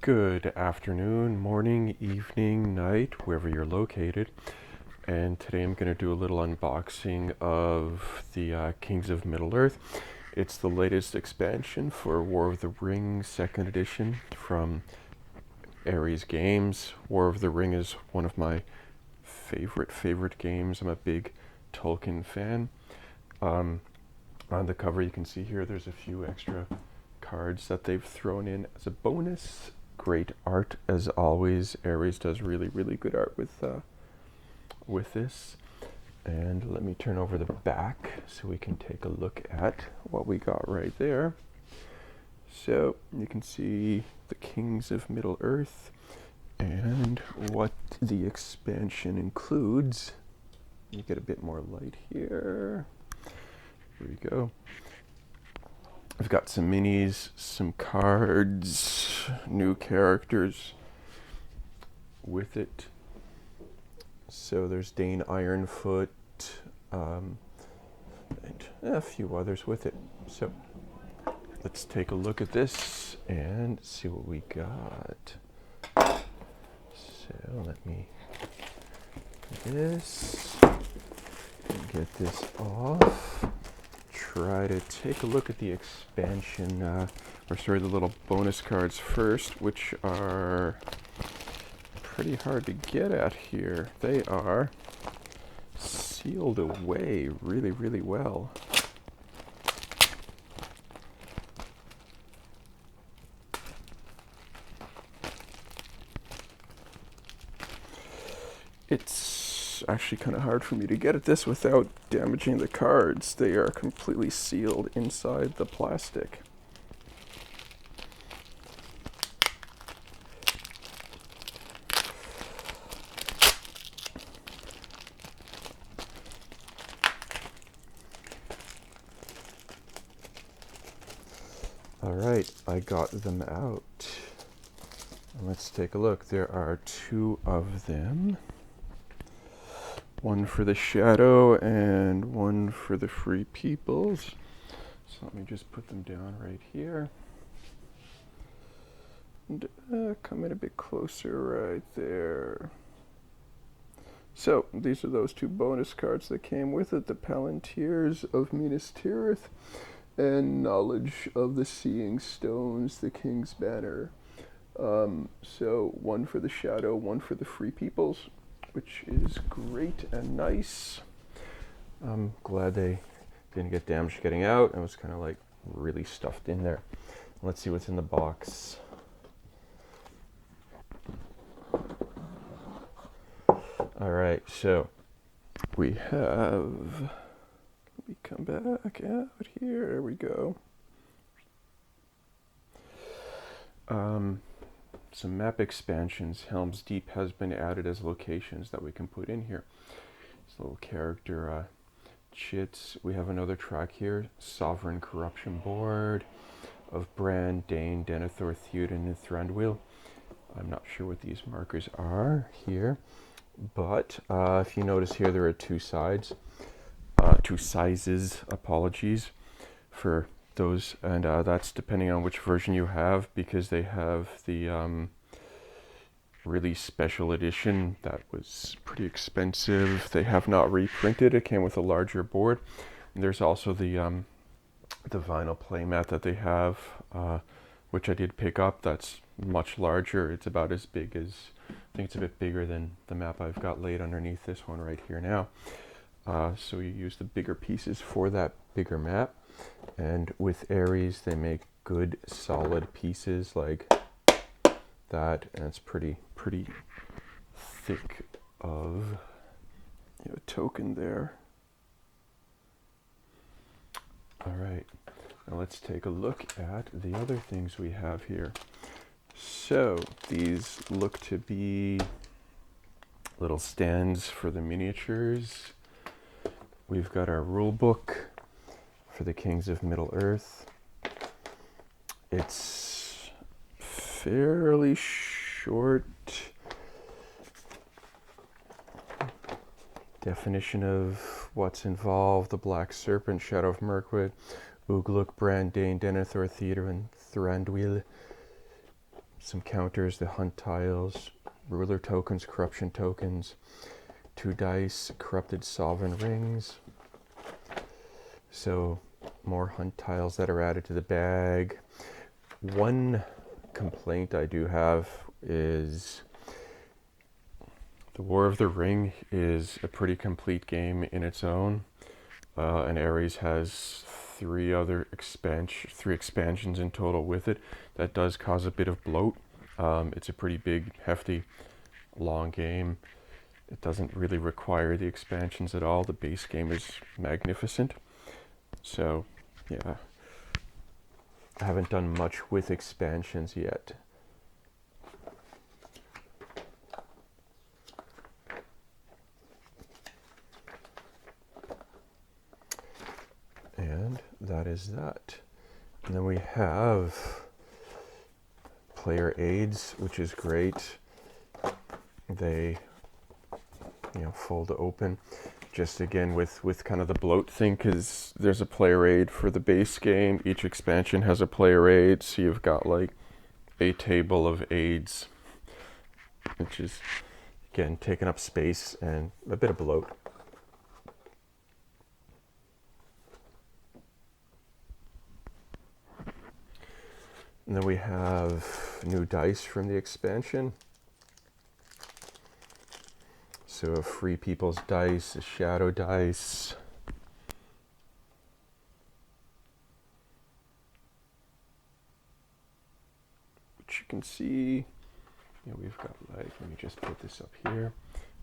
Good afternoon, morning, evening, night, wherever you're located. And today I'm going to do a little unboxing of the Kings of Middle-earth. It's the latest expansion for War of the Ring 2nd edition from Ares Games. War of the Ring is one of my favorite games. I'm a big Tolkien fan. On the cover you can see here there's a few extra cards that they've thrown in as a bonus. Great art as always. Ares does really good art with this. And let me turn over the back so we can take a look at what we got right there. So you can see the Kings of Middle-earth and what the expansion includes. You get a bit more light here. Here we go. I've got some minis, some cards, new characters with it. So there's Dane Ironfoot, and a few others with it. So let's take a look at this and see what we got. So let me do this and get this off. Try to take a look at the expansion, the little bonus cards first, which are pretty hard to get at here. They are sealed away really well. It's actually kind of hard for me to get at this without damaging the cards. They are completely sealed inside the plastic. All right, I got them out. Let's take a look. There are two of them. One for the Shadow and one for the Free Peoples. So let me just put them down right here. And come in a bit closer right there. So these are those two bonus cards that came with it. The Palantirs of Minas Tirith and Knowledge of the Seeing Stones, the King's Banner. So one for the Shadow, one for the Free Peoples, which is great and nice. I'm glad they didn't get damaged getting out. It was kind of like really stuffed in there. Let's see what's in the box. All right, so we have, let me come back out here. There we go. Some map expansions. Helm's Deep has been added as locations that we can put in here. This little character chits. We have another track here, Sovereign Corruption Board of Bran, Dane, Denethor, Theoden, and Thranduil. I'm not sure what these markers are here, but if you notice here, there are two sizes, apologies for those, and that's depending on which version you have, because they have the really special edition that was pretty expensive. They have not reprinted. It came with a larger board. And there's also the vinyl playmat that they have, which I did pick up. That's much larger. It's about as big as, I think it's a bit bigger than the map I've got laid underneath this one right here now. So you use the bigger pieces for that bigger map. And with Ares, they make good solid pieces like that, and it's pretty thick of token there. All right, now let's take a look at the other things we have here. So these look to be little stands for the miniatures. We've got our rule book for the Kings of Middle-earth. It's fairly short. Definition of what's involved: the Black Serpent, Shadow of Mirkwood, Ugluk, Bran, Dane, Denethor, Theoden, and Thranduil. Some counters, the hunt tiles, ruler tokens, corruption tokens, 2 dice, corrupted sovereign rings. So more hunt tiles that are added to the bag. One complaint I do have is the War of the Ring is a pretty complete game in its own, and Ares has three expansions in total with it. That does cause a bit of bloat. It's a pretty big, hefty, long game. It doesn't really require the expansions at all. The base game is magnificent. So, yeah, I haven't done much with expansions yet. And that is that. And then we have player aids, which is great. They, fold open. Just again with kind of the bloat thing, because there's a player aid for the base game. Each expansion has a player aid, so you've got like a table of aids, which is again taking up space and a bit of bloat. And then we have new dice from the expansion. So a Free People's dice, a Shadow dice, which you can see, we've got like, let me just put this up here,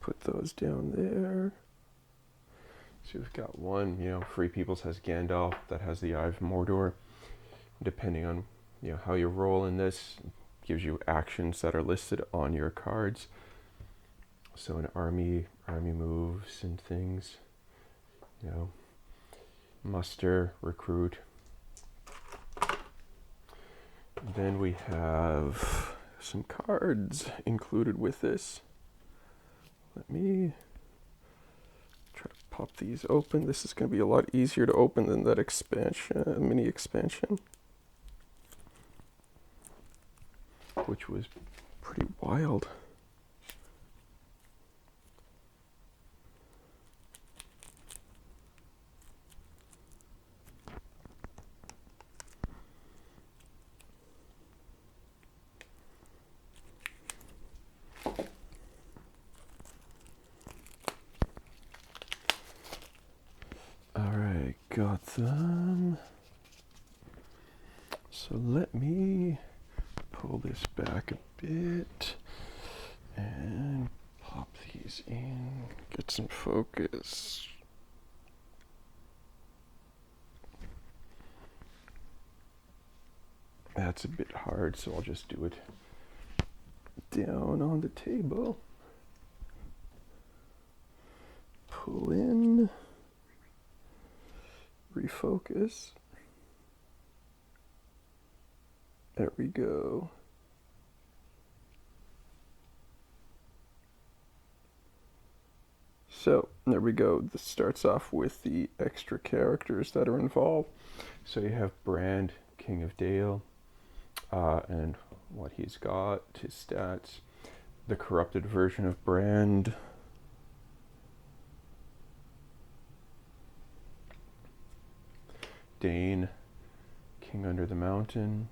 put those down there. So we've got one, Free People's has Gandalf, that has the Eye of Mordor. Depending on how you roll in this, gives you actions that are listed on your cards. So an army moves and things, muster, recruit. Then we have some cards included with this. Let me try to pop these open. This is going to be a lot easier to open than that mini expansion, which was pretty wild. Alright, got them. So let me pull this back a bit and pop these in, get some focus. That's a bit hard, so I'll just do it down on the table. Pull in, refocus. There we go. So there we go. This starts off with the extra characters that are involved. So you have Brand, King of Dale, and what he's got, his stats. The corrupted version of Brand. Dane, King Under the Mountain.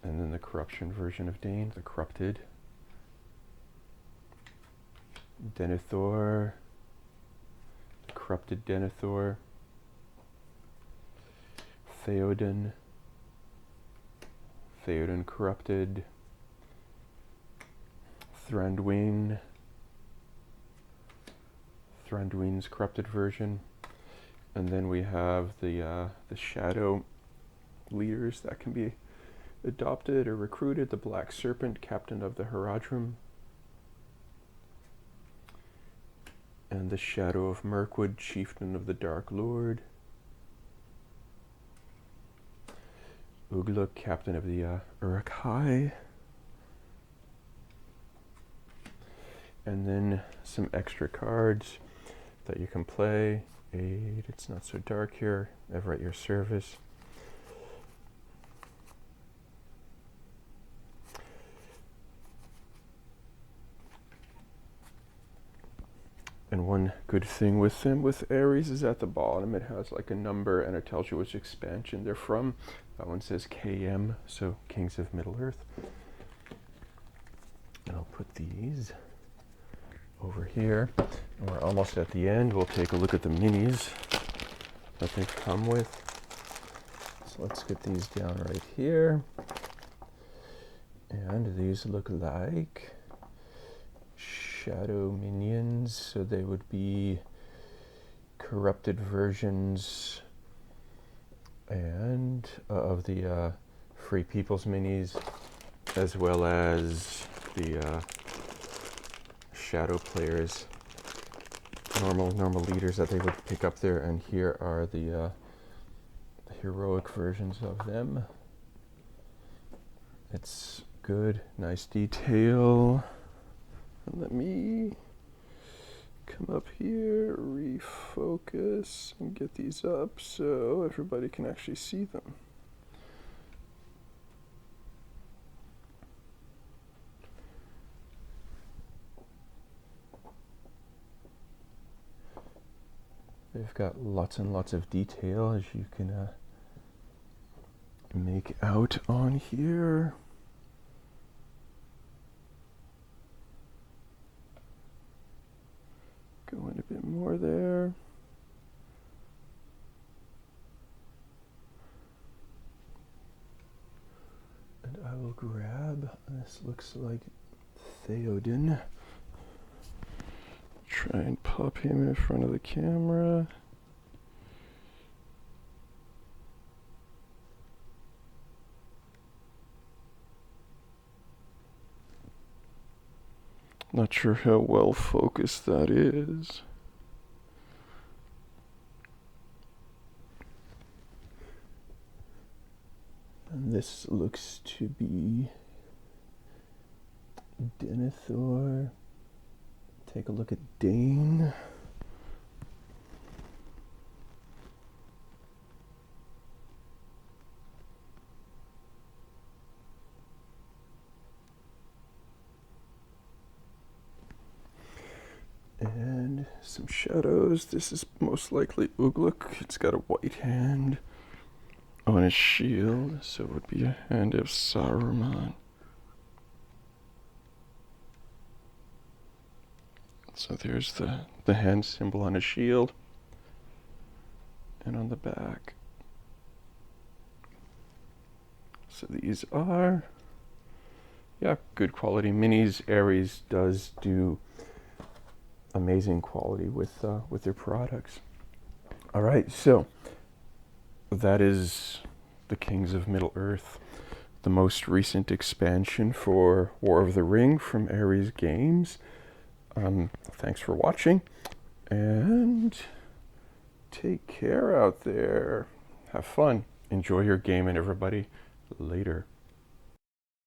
And then the corruption version of Dane, the corrupted. Denethor, the corrupted Denethor. Theoden corrupted. Thranduin, Thranduin's corrupted version. And then we have the shadow leaders that can be adopted or recruited. The Black Serpent, Captain of the Haradrim, and the Shadow of Mirkwood, Chieftain of the Dark Lord. Ugluk, Captain of the Uruk-hai. And then some extra cards that you can play. Aid, it's not so dark here, ever at your service. And one good thing with them, with Ares, is at the bottom it has like a number and it tells you which expansion they're from. That one says KM, so Kings of Middle-earth. And I'll put these over here. And we're almost at the end. We'll take a look at the minis that they come with. So let's get these down right here. And these look like shadow minions, so they would be corrupted versions and of the Free People's minis, as well as the shadow players, normal leaders that they would pick up there. And here are the heroic versions of them. It's good, nice detail. And let me come up here, refocus, and get these up so everybody can actually see them. They've got lots and lots of detail, as you can make out on here. Go in a bit more there. And I will grab, this looks like Theoden. Try and pop him in front of the camera. Not sure how well focused that is. And this looks to be Denethor. Take a look at Dane. And some shadows. This is most likely Ugluk. It's got a white hand on his shield, so it would be a hand of Saruman. So there's the hand symbol on his shield and on the back. So these are, yeah, good quality minis. Ares does do amazing quality with their products. All right, so that is the Kings of Middle-earth, the most recent expansion for War of the Ring from Ares Games. Thanks for watching, and take care out there. Have fun. Enjoy your game, and everybody, later.